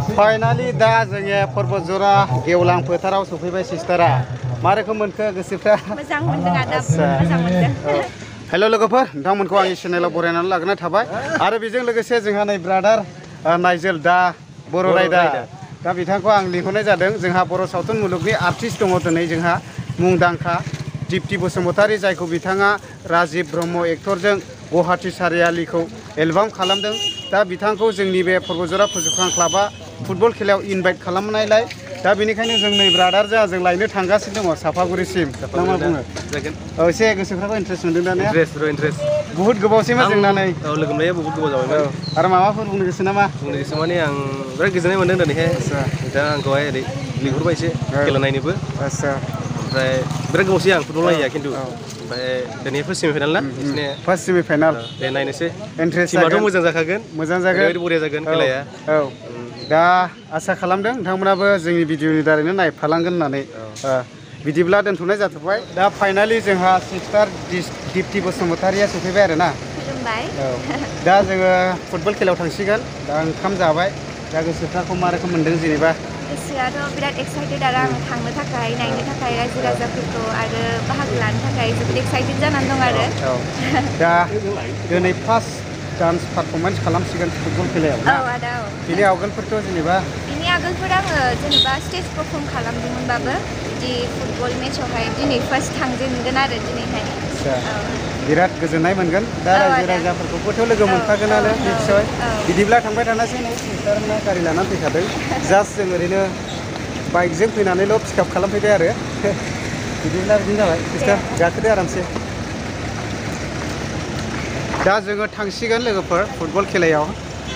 finally दा जोङो पर्बतजरा गेवलां फोथाराव सफैबाय सिस्टारा मा रोखोम मोनखो गोसोफ्रा मोजां मोनदों आदा मोजां मोनदों हेल' लोगोफोर नोंथांमोनखौ आंनि चेनेलाव बरायनानै लाग्रोनाय थाबाय आरो बेजों लोगोसे जोंहा नै ब्रादार नाइजेल दा बर' रायदार दा बिथांखौ आं लिंहरनाय जादों जोंहा बर' सावथुन मुलुगनि आर्टिस्ट दङ दिनै जोंहा मुंदांखा दीप्ति बसुमतारी जायखौ बिथाङा राजिब ब्रह्म एक्टरजों गुवाहाटी सारियालिखौ एलबाम खालामदों दा बिथांखौ जोंनि बे पर्बतजरा फोजोबखां क्लाबा फुटबल खेलायाव इनभाइट खालामनायलाय दा बेनिखायनो जों नै ब्रादार जों लायनो थांगासिनो दङ सापागुरिसिम ना मा बुङो औ एसे गोसोफ्राबो इन्ट्रेस्ट मोनदों दा ने इन्ट्रेस्ट बुहुत गोबावसैमोन जोंना नै औ लोगो मोननाया बुहुत गोबाव जाबायमोन आरो माबाफोर बुंनो गोसो नामा बुंनो गोसो माने आं बिराद गोजोननाय मोनदों दिनैहाय दा आंखौहाय ओरै लिंहरबाय एसे खेला नायनोबो ओमफ्राय बिराद गोबावसै आं फुटबल नायिया खिन्थु ओमफ्राय दिनै फार्स्ट सेमिफाइनाल ना फार्स्ट सेमिफाइनाल दे नायनोसै इन्ट्रेस्ट टिमाथ' मोजां जाखागोन बरिया जागोन खेलाया औ दा आसा खालामदों नोंथांमोनाबो जोंनि भिडिअनि दारैनो नायफालांगोन होननानै बिदिब्ला दोनथ'नाय जाथ'बाय दा फाइनालि जोंहा सिस्टार दीप्ति बसुमतारीया सफैबाय आरो ना दा जोङो फुटबल खेलायाव थांसिगोन दा ओंखाम जाबाय दा गोसोफ्राखौ मा रोखोम मोनदों जेनेबा गोसोआथ' बिराद एक्साइटेड आरो आं थांनो थाखाय नायनो थाखाय रायजो राजाफोरखौ आरो बाहागो लानो थाखाय जोबोद एक्साइटेड जानानै दं आरो दा दिनै फार्स्ट डान्स पारफरमेन्स खालामसिगोन फुटबल खेलायाव औ आदा औ बिनि आवगोलफोरथ' जेनेबा बिनि आगोलफोर आङो जेनेबा स्टेज पारफर्म खालामदोंमोनबाबो बिदि फुटबल मेचआवहाय दिनै फार्स्ट थांजेनगोन आरो दिनैहाय बिराद गोजोननाय मोनगोन दा रायजो राजाफोरखौबोथ' लोगो मोनखागोनानो निस्सय बिदिब्ला थांबाय थानोसै नै सिस्टारना गारि लानानै फैखादों जास्ट जों ओरैनो बाइकजों फैनानैल' पिकआप खालामफैबाय आरो बिदिब्ला बिदिनो जाबाय सिस्टार गाखोदो आरामसे दा जोङो थांसिगोन लोगोफोर फुटबल खेलायाव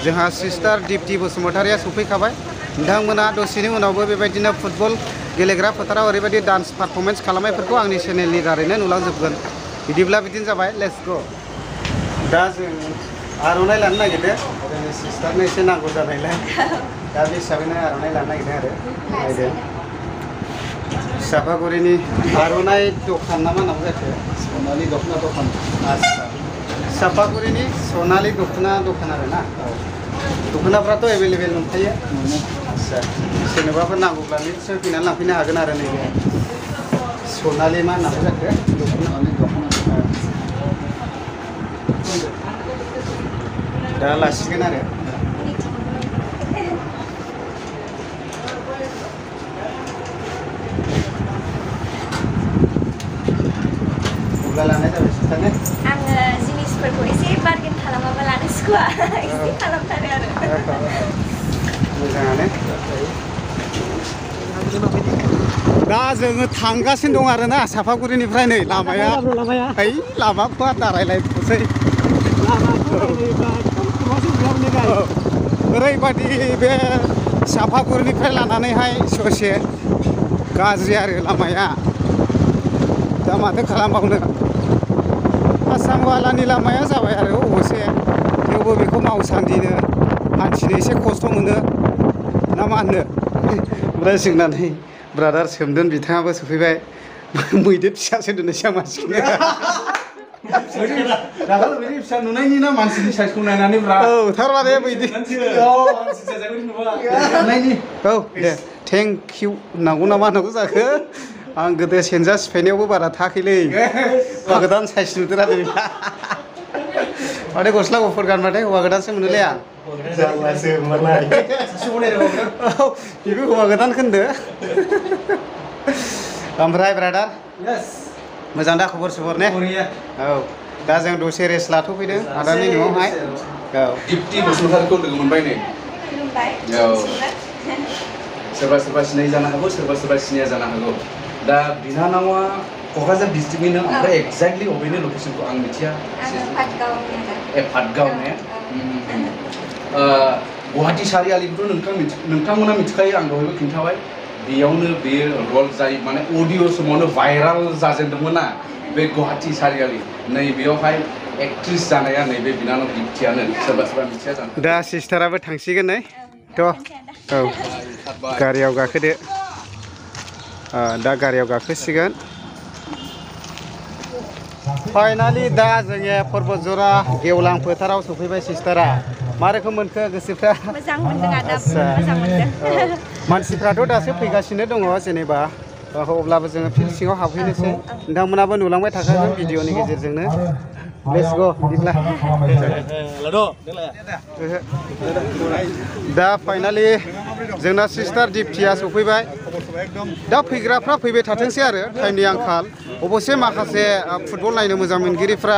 जोंहा सिस्टार दीप्ति बसुमतारीया सफैखाबाय नोंथांमोना दसेनि उनावबो बेबायदिनो फुटबल गेलेग्रा फोथाराव ओरैबायदि डान्स पारफरमेन्स खालामनायफोरखौ आंनि चेनेलनि दारैनो नुलांजोबगोन बिदिब्ला बिदिनो जाबाय लेट्स गो दा जों आर'नाइ लानो नागिरदों जोंनि सिस्टारनो एसे नांगौ जानायलाय दा बे हिसाबैनो आर'नाइ लानो नागिरदों आरो नायदों सापागुरिनि आर'नाइ दखान ना मा नाम जाखो सनालि दखना दखान आच्छा सापागुरिनि सनालि दखना दखान आरो ना दखनाफ्राथ' एभेलेबेल मोनखायो आच्छा सोरनोबाफोर नांगौब्ला निस्सय फैनानै लांफैनो हागोन आरो नैबे सनालि मा नाम जाखो दा लासिगोन आरो अब्ला लानाय जाबाय सिस्टारने आङो जिनिसफोरखौ एसे बार्गेन खालामाबा लानो सुखुवा एसे खालामथारो आरो मोजाङानो दा जोङो थांगासिनो दं आरोना सापागुरिनिफ्राय नै लामाया ओइ लामाखौ दारायलायथ'सै ओरैबायदि बे सापागुरिनिफ्राय लानानैहाय ससे गाज्रि आरो लामाया दा माथो खालामबावनो आसामवालानि लामाया जाबाय आरो अबसे थेवबो बेखौ मावसान्दिनो हान्थिनो एसे खस्थ' मोनो ना मा होनो ओमफ्राय जोंनानै ब्रादार सोमदोन बिथाङाबो सफैबाय मैदेर फिसासो दोननोसै आं मानसिखौनो दाखालि मैदेर फिसा नुनायनि ना मानसिनि साइजखौ नायनानै ब्रा औ थारमाने मैदेर औ दे थेंक इउ होननांगौ ना मा होनांगौ जाखो आं गोदो सेनजा सिफायनायावबो बारा थाखैलै हौवा गोदान साइज नुदों आरो माने गस्ला गुफुर गानबाथाय हौवा गोदानसो मोनोलै आं जारलासो होनबालाय बेबो हौवा गोदान खोन्दो ओमफ्राय ब्रादार मोजां दा खबर सबर ने औ दा जों दसे रेस्ट लाथ'फैदों आदानि न'आवहाय औ दीप्ति बसुमतारीखौ लोगो मोनबाय नै औ सोरबा सोरबा सिनाय जानो हागौ सोरबा सोरबा सिनाया जानो हागौ दा बिनानावा क'क्राझार डिस्ट्रिक्टनिनो ओमफ्राय एक्जेक्टलि अबेनि लकेसनखौ आं मिथिया पाटगाव ने गुवाहाटी सारियालिखौथ' नोंथांमोना मिथिखायो आं दहायबो खिन्थाबाय बेयावनो बेयो रल जाय माने अडिअ समावनो भाइराल जाजेनदोंमोन ना बे गुवाहाटी सारियालि नैबेयावहाय एक्ट्रिस जानाया नैबे बिनानाव दीप्तियानो सोरबा सोरबा मिथिया जानो दा सिस्टाराबो थांसिगोन नै थ' औ गारियाव गाखोदो दा गारियाव गाखोसिगोन फाइनालि दा जोङो पर्बतजरा गेवलां फोथाराव सफैबाय सिस्टारा मा रोखोम मोनखो गोसोफ्रा मोजां मोनदों आदा मोजां मोनदों मानसिफ्राथ' दासो फैगासिनो दङ जेनेबा अब्लाबो जोङो फिल्ड सिङाव हाबहैनोसै नोंथांमोनाबो नुलांबाय थाखागोन भिडिअनि गेजेरजोंनो लेट्स गो बिदिब्ला दा फाइनालि जोंना सिस्टार दिप्तिया सफैबाय दा फैग्राफ्रा फैबाय थाथोंसै आरो टाइमनि आंखाल अबयसे माखासे फुटबल नायनो मोजां मोनगिरिफ्रा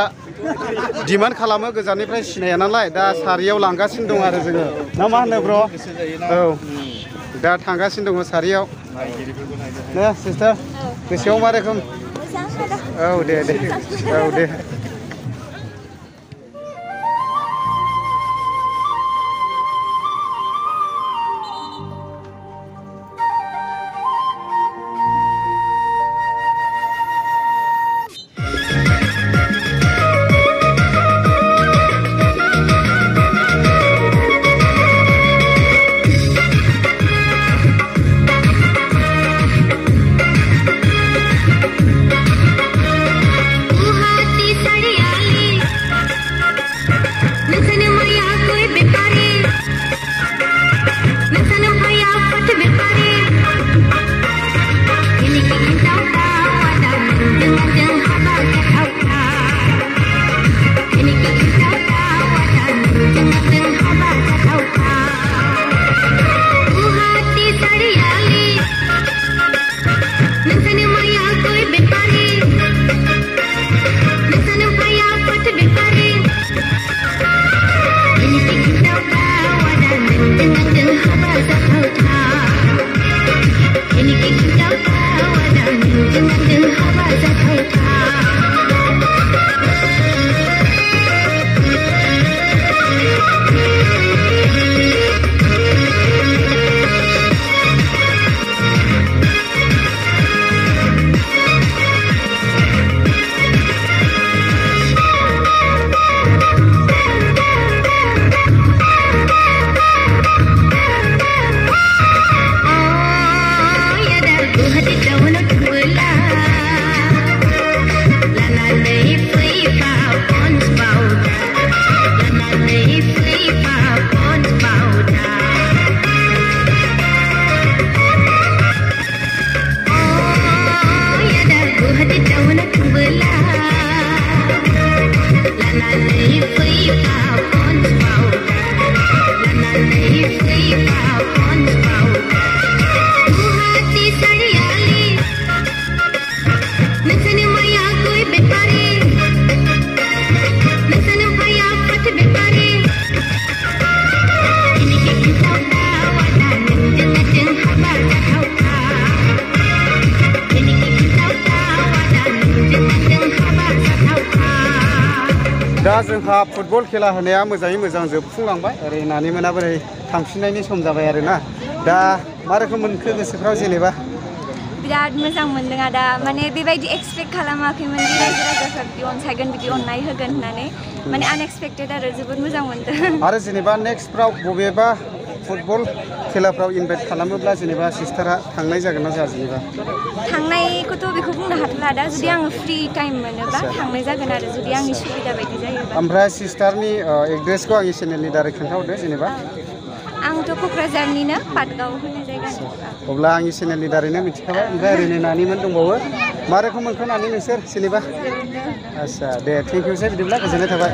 डिमान्ड खालामो गोजाननिफ्राय सिनाया नालाय दा सारियाव लांगासिनो दं आरो जोङो ना मा होनो ब्र' औ दा थांगासिनो दङ सारियाव ना सिस्टार गोसोआव मा रोखोम औ दे औ दे दा जोंहा फुटबल खेला होनाया मोजाङै मोजां जोबफुंलांबाय ओरै नानिमोना बोरै थांफिननायनि सम जाबाय आरोना दा मा रोखोम मोनखो गोसोफ्राव जेनेबा बिराद मोजां मोनदों आदा माने बेबायदि एक्सपेक्ट खालामाखैमोन दि रायजो राजाफ्रा बिदि अनसायगोन बिदि अननाय होगोन होननानै माने आनएक्सपेक्टेड आरो जोबोद मोजां मोनदों आरो जेनेबा नेक्स्टफ्राव बबेबा फुटबल खेलाफ्राव इनभाइट खालामोब्ला जेनेबा सिस्टारा थांनाय जागोन ना जाया जेनेबा थांनायखौथ' बेखौ बुंनो हाथ'ला दा जुदि आङो फ्रि टाइम मोनोबा थांनाय जागोन आरो जुदि आंनि सुबिदा बायदि जायोबा ओमफ्राय सिस्टारनि एड्रेसखौ आंनि चेनेलनि दारै खोन्थाहरदो जेनेबा आंथ' क'क्राझारनिनो पाटगाव होननाय जायगानि अब्ला आंनि चेनेलनि दारैनो मिथिखाबाय ओमफ्राय ओरैनो नानिमोन दंबावो मा रोखोम मोनखो नानि नोंसोर जेनेबा आच्छा दे थेंक इउसै बिदिब्ला गोजोननाय थाबाय